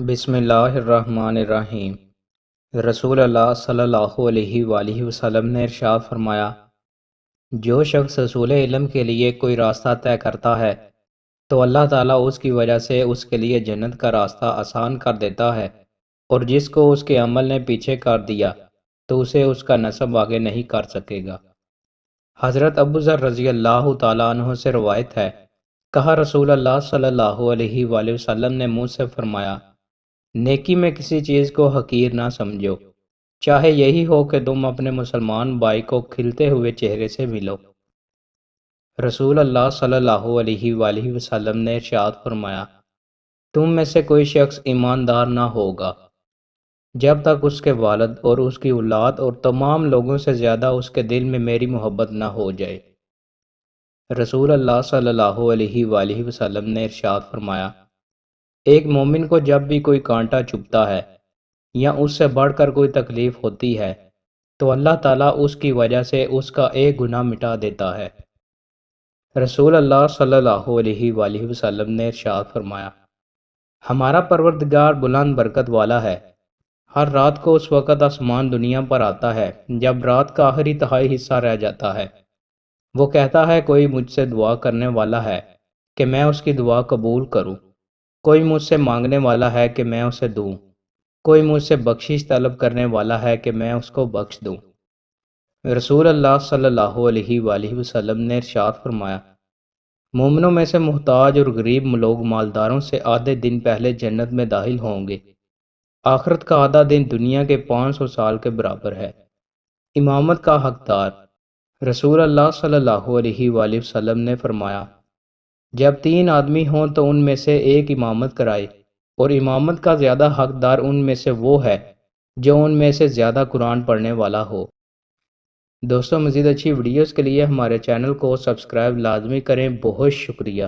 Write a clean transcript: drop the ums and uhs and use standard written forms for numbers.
بسم اللہ الرحمن الرحیم۔ رسول اللہ صلی اللہ علیہ وآلہ وسلم نے ارشاد فرمایا، جو شخص حصول علم کے لیے کوئی راستہ طے کرتا ہے تو اللہ تعالیٰ اس کی وجہ سے اس کے لیے جنت کا راستہ آسان کر دیتا ہے، اور جس کو اس کے عمل نے پیچھے کر دیا تو اسے اس کا نسب آگے نہیں کر سکے گا۔ حضرت ابو ذر رضی اللہ تعالیٰ عنہ سے روایت ہے، کہا رسول اللہ صلی اللہ علیہ وآلہ وسلم نے مجھ سے فرمایا، نیکی میں کسی چیز کو حقیر نہ سمجھو، چاہے یہی ہو کہ تم اپنے مسلمان بھائی کو کھلتے ہوئے چہرے سے ملو۔ رسول اللہ صلی اللہ علیہ وآلہ وسلم نے ارشاد فرمایا، تم میں سے کوئی شخص ایماندار نہ ہوگا جب تک اس کے والد اور اس کی اولاد اور تمام لوگوں سے زیادہ اس کے دل میں میری محبت نہ ہو جائے۔ رسول اللہ صلی اللہ علیہ وآلہ وسلم نے ارشاد فرمایا، ایک مومن کو جب بھی کوئی کانٹا چبھتا ہے یا اس سے بڑھ کر کوئی تکلیف ہوتی ہے تو اللہ تعالیٰ اس کی وجہ سے اس کا ایک گناہ مٹا دیتا ہے۔ رسول اللہ صلی اللہ علیہ وآلہ وسلم نے ارشاد فرمایا، ہمارا پروردگار بلند برکت والا ہے، ہر رات کو اس وقت آسمان دنیا پر آتا ہے جب رات کا آخری تہائی حصہ رہ جاتا ہے۔ وہ کہتا ہے، کوئی مجھ سے دعا کرنے والا ہے کہ میں اس کی دعا قبول کروں، کوئی مجھ سے مانگنے والا ہے کہ میں اسے دوں، کوئی مجھ سے بخشش طلب کرنے والا ہے کہ میں اس کو بخش دوں۔ رسول اللہ صلی اللہ علیہ وآلہ وسلم نے ارشاد فرمایا، مومنوں میں سے محتاج اور غریب لوگ مالداروں سے آدھے دن پہلے جنت میں داخل ہوں گے۔ آخرت کا آدھا دن دنیا کے 500 سال کے برابر ہے۔ امامت کا حقدار۔ رسول اللہ صلی اللہ علیہ وآلہ وسلم نے فرمایا، جب 3 آدمی ہوں تو ان میں سے ایک امامت کرائے، اور امامت کا زیادہ حقدار ان میں سے وہ ہے جو ان میں سے زیادہ قرآن پڑھنے والا ہو۔ دوستوں، مزید اچھی ویڈیوز کے لیے ہمارے چینل کو سبسکرائب لازمی کریں۔ بہت شکریہ۔